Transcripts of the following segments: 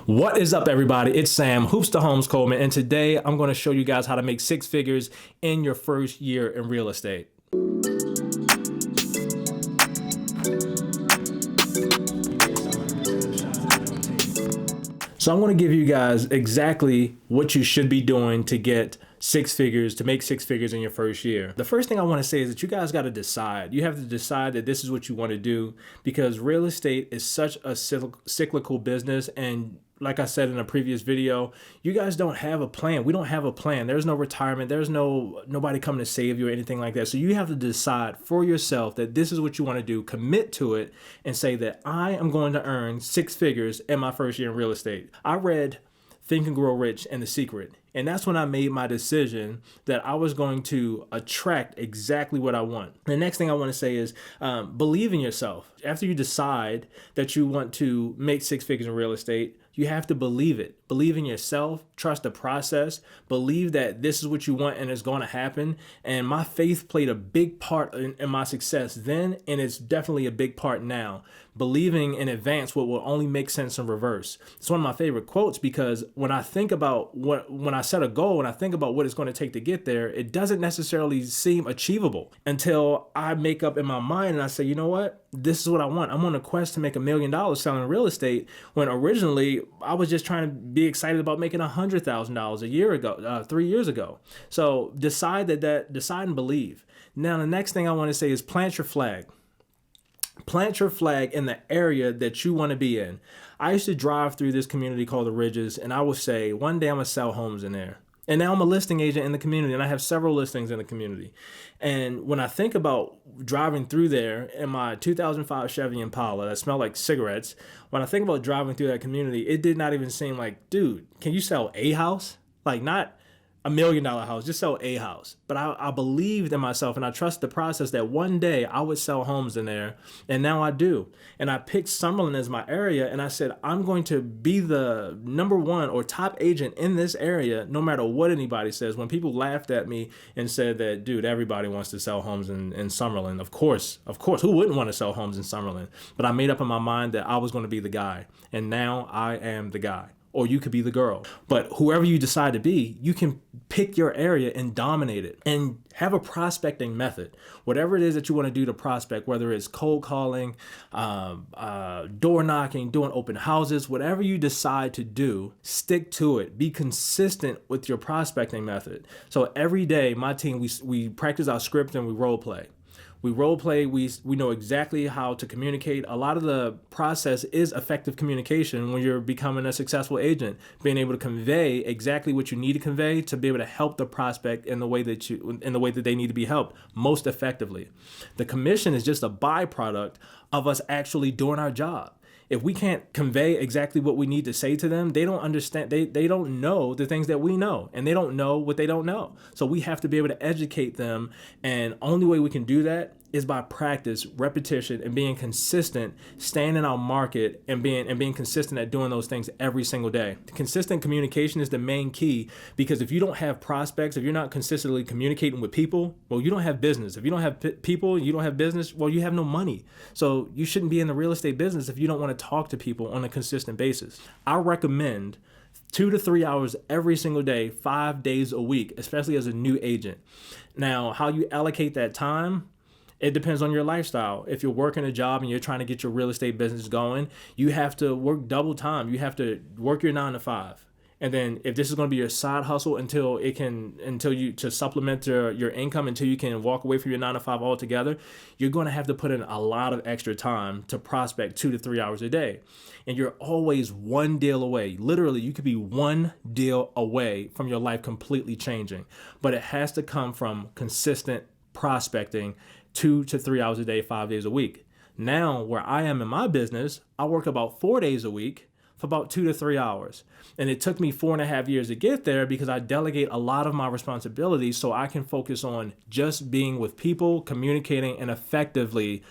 What is up, everybody? It's Sam, Hoops to Homes Coleman, and today I'm going to show you guys how to make six figures in your first year in real estate. So I'm going to give you guys exactly what you should be doing to get six figures, to make six figures in your first year. The first thing I want to say is that you guys got to decide. You have to decide that this is what you want to do, because real estate is such a cyclical business. And like I said in a previous video, you guys don't have a plan. We don't have a plan. There's no retirement. There's nobody coming to save you or anything like that. So you have to decide for yourself that this is what you want to do, commit to it, and say that I am going to earn six figures in my first year in real estate. I read Think and Grow Rich and The Secret. And that's when I made my decision that I was going to attract exactly what I want. The next thing I want to say is believe in yourself. After you decide that you want to make six figures in real estate, you have to believe it. Believe in yourself, trust the process, believe that this is what you want and it's going to happen. And my faith played a big part in my success then, and it's definitely a big part now. Believing in advance what will only make sense in reverse. It's one of my favorite quotes, because when I think about when I set a goal, when I think about what it's going to take to get there, it doesn't necessarily seem achievable until I make up in my mind and I say, you know what? This is what I want. I'm on a quest to make $1 million selling real estate, when originally I was just trying to be excited about making $100,000 a year ago, 3 years ago. So decide and believe. Now, the next thing I want to say is plant your flag. Plant your flag in the area that you want to be in. I used to drive through this community called the Ridges, and I would say, one day I'm going to sell homes in there. And now I'm a listing agent in the community, and I have several listings in the community. And when I think about driving through there in my 2005 Chevy Impala that smelled like cigarettes, when I think about driving through that community, it did not even seem like, dude, can you sell a house? Like, not $1 million house, just sell a house. But I believed in myself, and I trust the process that one day I would sell homes in there. And now I do. And I picked Summerlin as my area, and I said, I'm going to be the #1 or top agent in this area, no matter what anybody says. When people laughed at me and said that, dude, everybody wants to sell homes in Summerlin. Of course, who wouldn't want to sell homes in Summerlin? But I made up in my mind that I was going to be the guy. And now I am the guy. Or you could be the girl. But whoever you decide to be, you can pick your area and dominate it, and have a prospecting method. Whatever it is that you want to do to prospect, whether it's cold calling, door knocking, doing open houses, whatever you decide to do, stick to it. Be consistent with your prospecting method. So every day, my team, we practice our script and we role play. We role play, we know exactly how to communicate. A lot of the process is effective communication when you're becoming a successful agent, being able to convey exactly what you need to convey to be able to help the prospect in the way that they need to be helped most effectively. The commission is just a byproduct of us actually doing our job. If we can't convey exactly what we need to say to them, they don't understand. They don't know the things that we know, and they don't know what they don't know. So we have to be able to educate them. And only way we can do that is by practice, repetition, and being consistent, staying in our market and being consistent at doing those things every single day. Consistent communication is the main key, because if you don't have prospects, if you're not consistently communicating with people, well, you don't have business. If you don't have people, you don't have business, well, you have no money. So you shouldn't be in the real estate business if you don't want to talk to people on a consistent basis. I recommend 2 to 3 hours every single day, 5 days a week, especially as a new agent. Now, how you allocate that time, it depends on your lifestyle. If you're working a job and you're trying to get your real estate business going, you have to work double time. You have to work your 9 to 5. And then if this is going to be your side hustle to supplement your income, until you can walk away from your 9 to 5 altogether, you're going to have to put in a lot of extra time to prospect 2 to 3 hours a day. And you're always one deal away. Literally, you could be one deal away from your life completely changing. But it has to come from consistent prospecting 2 to 3 hours a day, 5 days a week. Now, where I am in my business, I work about 4 days a week for about 2 to 3 hours. And it took me 4.5 years to get there, because I delegate a lot of my responsibilities so I can focus on just being with people, communicating, and effectively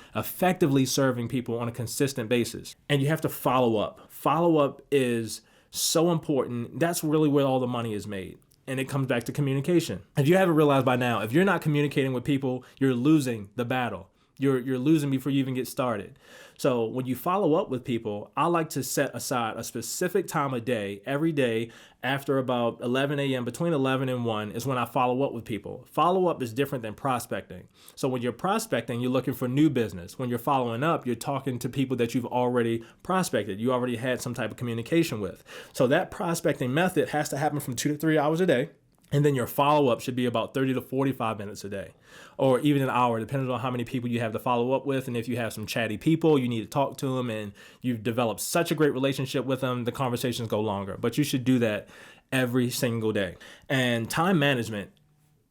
serving people on a consistent basis. And you have to follow up. Follow up is so important. That's really where all the money is made. And it comes back to communication. If you haven't realized by now, if you're not communicating with people, you're losing the battle. You're losing before you even get started. So when you follow up with people, I like to set aside a specific time of day, every day after about 11 a.m., between 11 and 1 is when I follow up with people. Follow up is different than prospecting. So when you're prospecting, you're looking for new business. When you're following up, you're talking to people that you've already prospected. You already had some type of communication with. So that prospecting method has to happen from 2 to 3 hours a day. And then your follow-up should be about 30 to 45 minutes a day, or even an hour, depending on how many people you have to follow up with. And if you have some chatty people, you need to talk to them and you've developed such a great relationship with them, the conversations go longer. But you should do that every single day. And time management,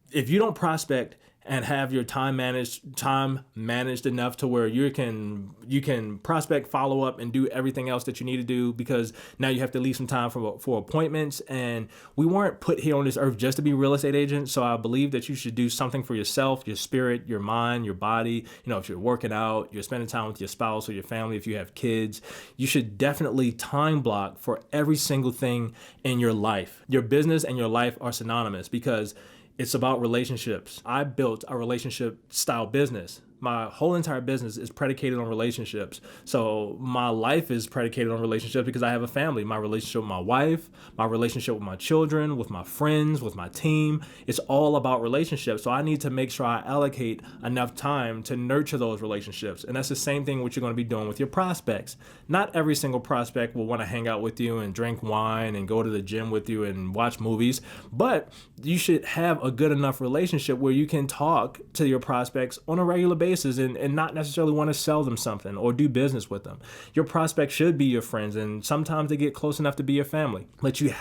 if you don't prospect and have your time managed enough to where you can prospect, follow up, and do everything else that you need to do, because now you have to leave some time for appointments. And we weren't put here on this earth just to be real estate agents. So I believe that you should do something for yourself, your spirit, your mind, your body. If you're working out, you're spending time with your spouse or your family, if you have kids, you should definitely time block for every single thing in your life. Your business and your life are synonymous because it's about relationships. I built a relationship style business. My whole entire business is predicated on relationships. So my life is predicated on relationships because I have a family. My relationship with my wife, my relationship with my children, with my friends, with my team. It's all about relationships. So I need to make sure I allocate enough time to nurture those relationships. And that's the same thing what you're going to be doing with your prospects. Not every single prospect will want to hang out with you and drink wine and go to the gym with you and watch movies. But you should have a good enough relationship where you can talk to your prospects on a regular basis and not necessarily want to sell them something or do business with them. Your prospects should be your friends, and sometimes they get close enough to be your family. But you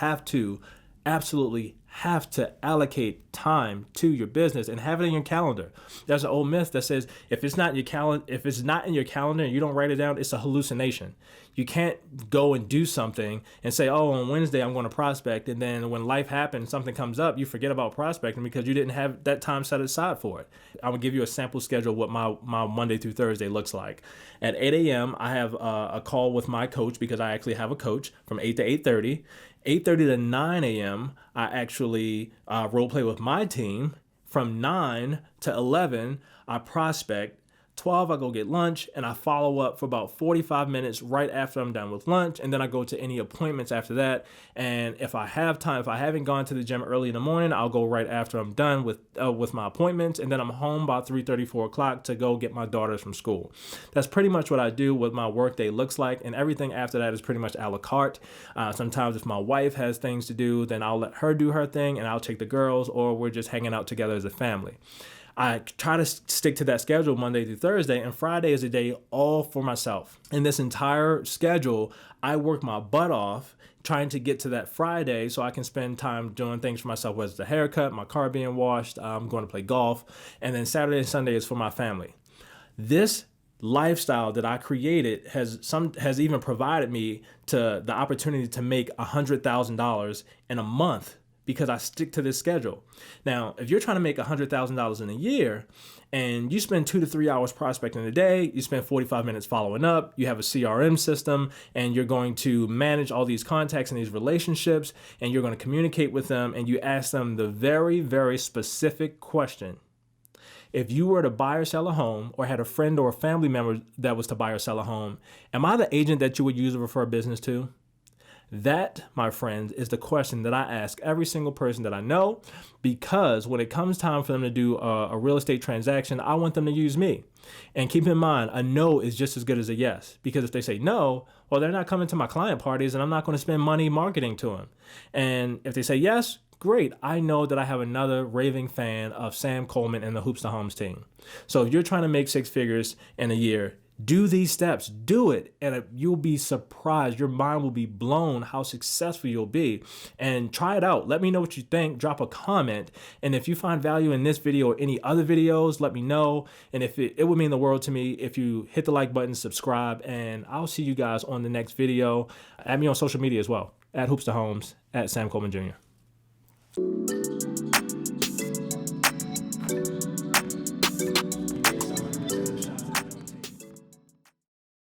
absolutely have to allocate time to your business and have it in your calendar. There's an old myth that says if it's not in your calendar and you don't write it down, it's a hallucination. You can't go and do something and say, oh, on Wednesday I'm going to prospect, and then when life happens, something comes up, you forget about prospecting because you didn't have that time set aside for it. I'm going to give you a sample schedule of what my Monday through Thursday looks like. At 8 a.m., I have a call with my coach, because I actually have a coach, from 8 to 8:30. 8:30 to 9 a.m., I actually role play with my team. From 9 to 11, I prospect. 12, I go get lunch, and I follow up for about 45 minutes right after I'm done with lunch, and then I go to any appointments after that. And if I have time, if I haven't gone to the gym early in the morning, I'll go right after I'm done with my appointments, and then I'm home by 3:30, 4 o'clock to go get my daughters from school. That's pretty much what I do, what my work day looks like, and everything after that is pretty much a la carte. Sometimes if my wife has things to do, then I'll let her do her thing, and I'll take the girls, or we're just hanging out together as a family. I try to stick to that schedule Monday through Thursday, and Friday is a day all for myself. In this entire schedule, I work my butt off trying to get to that Friday so I can spend time doing things for myself, whether it's a haircut, my car being washed, I'm going to play golf, and then Saturday and Sunday is for my family. This lifestyle that I created has even provided me to the opportunity to make $100,000 in a month, because I stick to this schedule. Now, if you're trying to make $100,000 in a year and you spend 2 to 3 hours prospecting a day, you spend 45 minutes following up, you have a CRM system, and you're going to manage all these contacts and these relationships, and you're going to communicate with them, and you ask them the very, very specific question. If you were to buy or sell a home, or had a friend or a family member that was to buy or sell a home, am I the agent that you would use to refer business to? That, my friends, is the question that I ask every single person that I know, because when it comes time for them to do a real estate transaction, I want them to use me. And keep in mind, a no is just as good as a yes, because if they say no, well, they're not coming to my client parties, and I'm not going to spend money marketing to them. And if they say yes, great. I know that I have another raving fan of Sam Coleman and the Hoops to Homes team. So if you're trying to make 6 figures in a year, do these steps, do it, and you'll be surprised. Your mind will be blown how successful you'll be. And try it out. Let me know what you think. Drop a comment. And if you find value in this video or any other videos, let me know. And if it would mean the world to me if you hit the like button, subscribe, and I'll see you guys on the next video. Add me on social media as well, at Hoops to Homes, at Sam Coleman Jr.